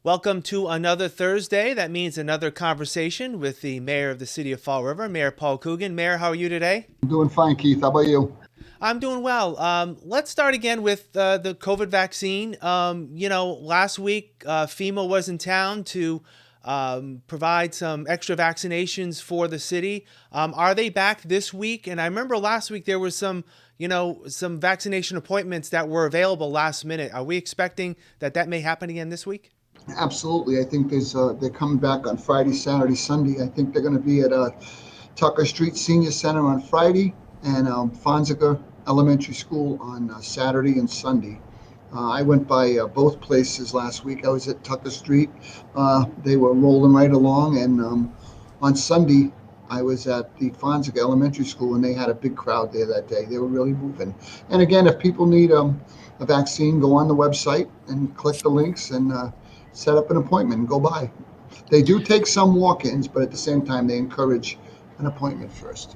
Welcome to another Thursday. That means another conversation with the mayor of the city of Fall River, Mayor Paul Coogan. Mayor, how are you today? I'm doing fine, Keith. How about you? I'm doing well. Let's start again with the COVID vaccine. Last week FEMA was in town to provide some extra vaccinations for the city. Are they back this week? And I remember last week there was some vaccination appointments that were available last minute. Are we expecting that may happen again this week? Absolutely. I think they're coming back on Friday, Saturday, Sunday. I think they're going to be at Tucker Street Senior Center on Friday and Fonseca Elementary School on Saturday and Sunday. I went by both places last week. I was at Tucker Street. They were rolling right along. And on Sunday, I was at the Fonseca Elementary School, and they had a big crowd there that day. They were really moving. And again, if people need a vaccine, go on the website and click the links and set up an appointment and go by. They do take some walk-ins, but at the same time, they encourage an appointment first.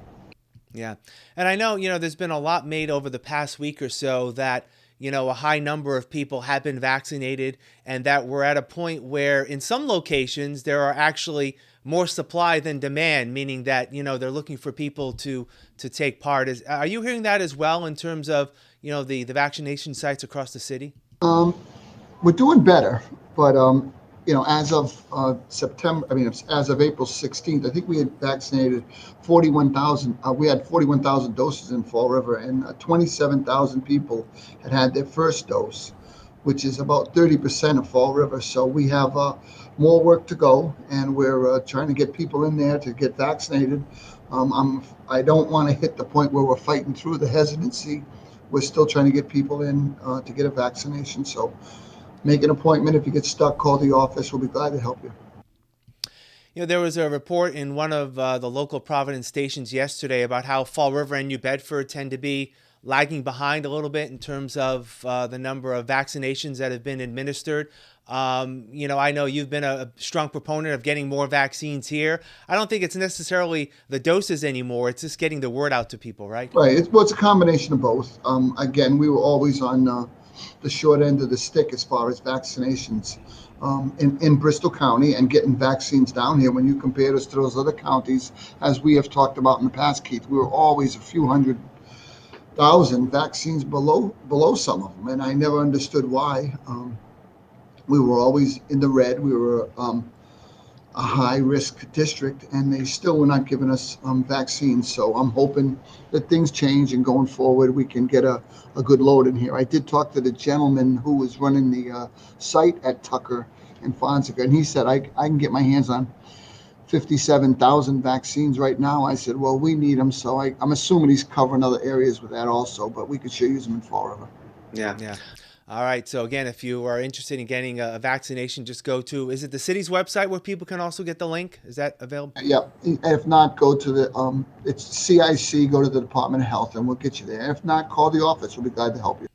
Yeah. And I know, there's been a lot made over the past week or so that, a high number of people have been vaccinated and that we're at a point where in some locations there are actually more supply than demand, meaning that, they're looking for people to take part. Are you hearing that as well in terms of, the vaccination sites across the city? We're doing better, but as of as of April 16th, I think we had vaccinated 41,000. We had 41,000 doses in Fall River, and 27,000 people had their first dose, which is about 30% of Fall River. So we have more work to go, and we're trying to get people in there to get vaccinated. I don't want to hit the point where we're fighting through the hesitancy. We're still trying to get people in to get a vaccination. So make an appointment. If you get stuck, call the office. We'll be glad to help you. There was a report in one of the local Providence stations yesterday about how Fall River and New Bedford tend to be lagging behind a little bit in terms of the number of vaccinations that have been administered. I know you've been a strong proponent of getting more vaccines here. I don't think it's necessarily the doses anymore. It's just getting the word out to people, right? Right. It's a combination of both. Again, we were always on the short end of the stick as far as vaccinations in Bristol County and getting vaccines down here. When you compare us to those other counties, as we have talked about in the past, Keith, we were always a few 100,000 vaccines below some of them, and I never understood why. We were always in the red. We were a high-risk district, and they still were not giving us vaccines. So I'm hoping that things change, and going forward, we can get a good load in here. I did talk to the gentleman who was running the site at Tucker and Fonseca, and he said, I can get my hands on 57,000 vaccines right now. I said, well, we need them. So I'm assuming he's covering other areas with that also, but we could sure use them in Fall River. Yeah. All right. So again, if you are interested in getting a vaccination, just go to, is it the city's website where people can also get the link? Is that available? Yeah. If not, go to it's CIC, go to the Department of Health, and we'll get you there. If not, call the office. We'll be glad to help you.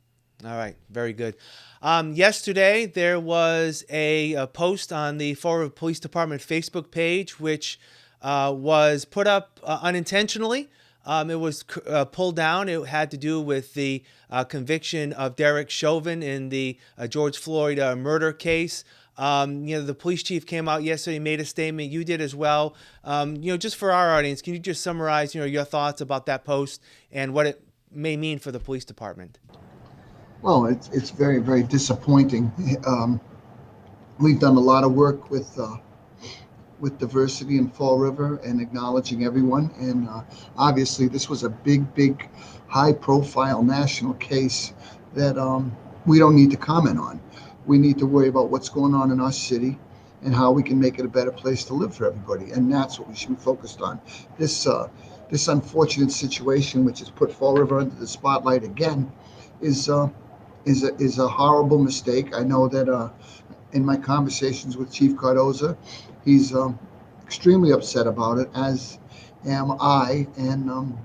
All right. Very good. Yesterday, there was a post on the Fall River Police Department Facebook page, which was put up unintentionally. It was pulled down. It had to do with the conviction of Derek Chauvin in the George Floyd murder case. The police chief came out yesterday, made a statement. You did as well. Just for our audience, can you just summarize, your thoughts about that post and what it may mean for the police department? Well, it's very, very disappointing. We've done a lot of work with diversity in Fall River and acknowledging everyone. And obviously, this was a big, high-profile national case that we don't need to comment on. We need to worry about what's going on in our city and how we can make it a better place to live for everybody. And that's what we should be focused on. This unfortunate situation, which has put Fall River under the spotlight again, is a horrible mistake. I know that in my conversations with Chief Cardoza, he's extremely upset about it, as am I, and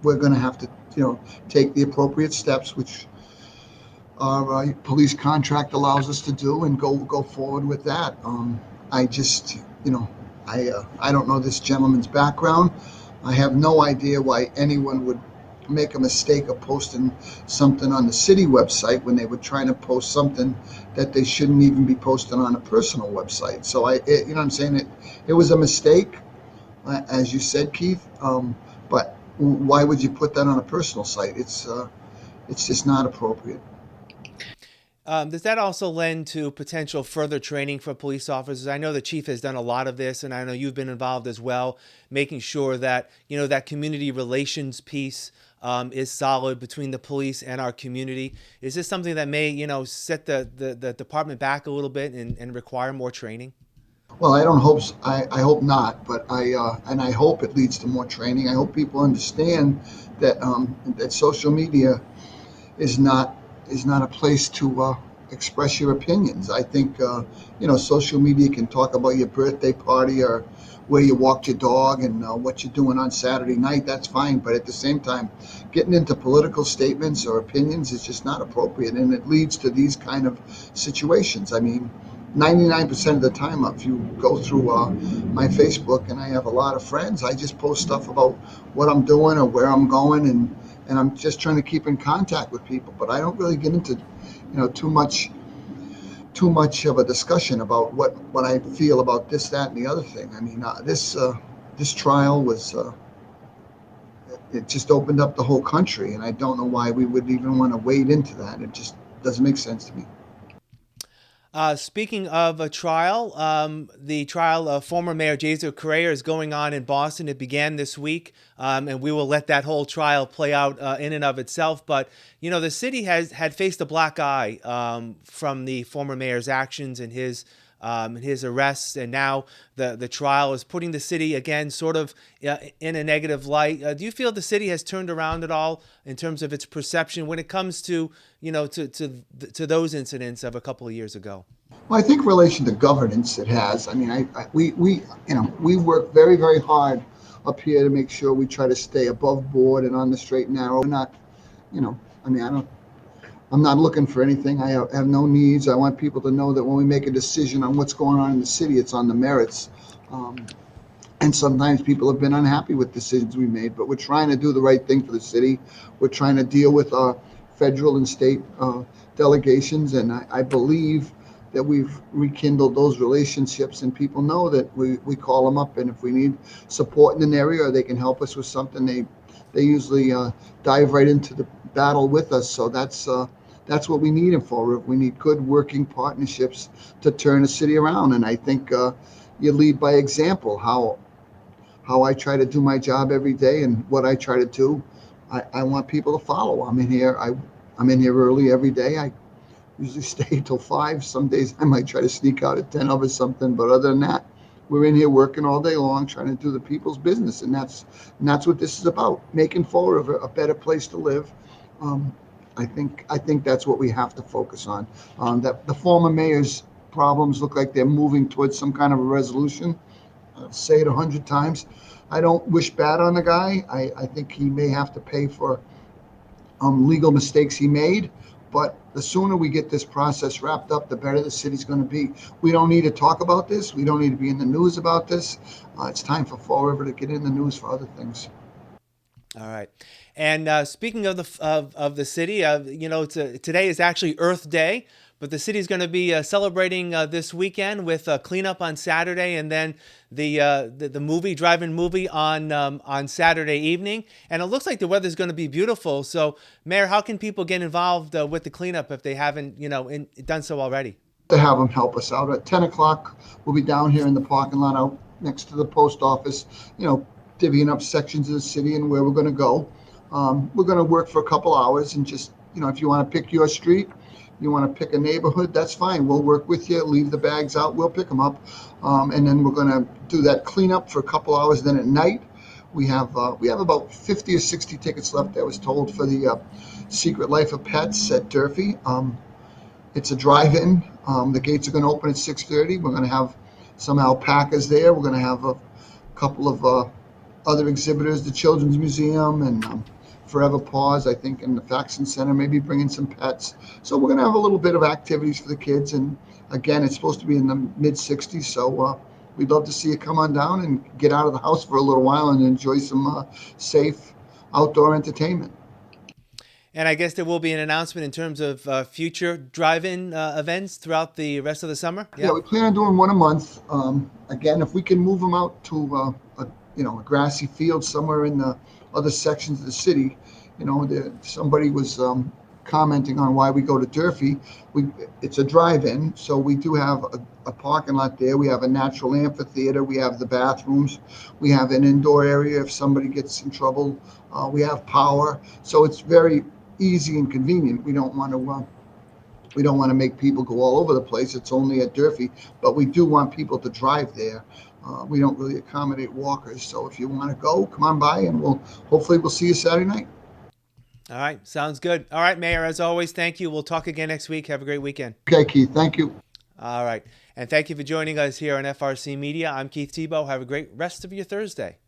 we're going to have to, take the appropriate steps, which our police contract allows us to do, and go forward with that. I just, I don't know this gentleman's background. I have no idea why anyone would make a mistake of posting something on the city website when they were trying to post something that they shouldn't even be posting on a personal website. So you know what I'm saying? It was a mistake, as you said, Keith. But why would you put that on a personal site? It's just not appropriate. Does that also lend to potential further training for police officers? I know the chief has done a lot of this, and I know you've been involved as well, making sure that that community relations piece is solid between the police and our community. Is this something that may set the department back a little bit and require more training? Well, I don't hope I hope not, but I hope it leads to more training. I hope people understand that social media is not a place to express your opinions. I think social media can talk about your birthday party or where you walked your dog and what you're doing on Saturday night. That's fine, but at the same time, getting into political statements or opinions is just not appropriate, and it leads to these kind of situations. I mean, 99% of the time, if you go through my Facebook, and I have a lot of friends, I just post stuff about what I'm doing or where I'm going, and I'm just trying to keep in contact with people. But I don't really get into, too much of a discussion about what I feel about this, that, and the other thing. I mean, this trial was it just opened up the whole country, and I don't know why we would even want to wade into that. It just doesn't make sense to me. Speaking of a trial, the trial of former Mayor Jesus Correa is going on in Boston. It began this week, and we will let that whole trial play out in and of itself. But, the city had faced a black eye from the former mayor's actions and his arrests, and now the trial is putting the city again sort of in a negative light. Do you feel the city has turned around at all in terms of its perception when it comes to to those incidents of a couple of years ago? Well, I think in relation to governance, it has. I mean, we work very, very hard up here to make sure we try to stay above board and on the straight and narrow. We're not, I mean, I'm not looking for anything. I have no needs. I want people to know that when we make a decision on what's going on in the city, it's on the merits. And sometimes people have been unhappy with decisions we made, but we're trying to do the right thing for the city. We're trying to deal with our federal and state delegations, and I believe that we've rekindled those relationships, and people know that we call them up, and if we need support in an area or they can help us with something, they usually dive right into the battle with us. So that's what we need in Fall River. We need good working partnerships to turn the city around, and I think you lead by example. How I try to do my job every day and what I try to do, I want people to follow. I'm in here early every day. I usually stay till 5. Some days I might try to sneak out at 10 or something, but other than that, we're in here working all day long trying to do the people's business, and that's what this is about, making Fall River a better place to live. I think that's what we have to focus on. That the former mayor's problems look like they're moving towards some kind of a resolution. I'll say it 100 times. I don't wish bad on the guy. I think he may have to pay for legal mistakes he made. But the sooner we get this process wrapped up, the better the city's going to be. We don't need to talk about this. We don't need to be in the news about this. It's time for Fall River to get in the news for other things. All right. And speaking of the city, today is actually Earth Day, but the city is going to be celebrating this weekend with a cleanup on Saturday, and then the movie, drive-in movie on Saturday evening. And it looks like the weather's going to be beautiful. So, Mayor, how can people get involved with the cleanup if they haven't, done so already? To have them help us out at 10 o'clock. We'll be down here in the parking lot out next to the post office, divvying up sections of the city and where we're going to go. We're going to work for a couple hours, and just, if you want to pick your street, you want to pick a neighborhood, that's fine. We'll work with you, leave the bags out, we'll pick them up. And then we're going to do that cleanup for a couple hours. Then at night, we have about 50 or 60 tickets left, I was told, for the Secret Life of Pets at Durfee. It's a drive-in. The gates are going to open at 6:30. We're going to have some alpacas there. We're going to have a couple of other exhibitors, the Children's Museum and Forever Paws, I think, in the Faxon Center, maybe bringing some pets. So we're going to have a little bit of activities for the kids. And again, it's supposed to be in the mid-60s. So we'd love to see you come on down and get out of the house for a little while and enjoy some safe outdoor entertainment. And I guess there will be an announcement in terms of future drive-in events throughout the rest of the summer. Yeah, we plan on doing one a month. Again, if we can move them out to a grassy field somewhere in the other sections of the city. Somebody was commenting on why we go to Durfee. It's a drive-in, so we do have a parking lot there. We have a natural amphitheater. We have the bathrooms. We have an indoor area if somebody gets in trouble. We have power, so it's very easy and convenient. We don't want to make people go all over the place. It's only at Durfee, but we do want people to drive there. We don't really accommodate walkers. So if you want to go, come on by, and hopefully we'll see you Saturday night. All right. Sounds good. All right, Mayor, as always, thank you. We'll talk again next week. Have a great weekend. Okay, Keith. Thank you. All right. And thank you for joining us here on FRC Media. I'm Keith Tebow. Have a great rest of your Thursday.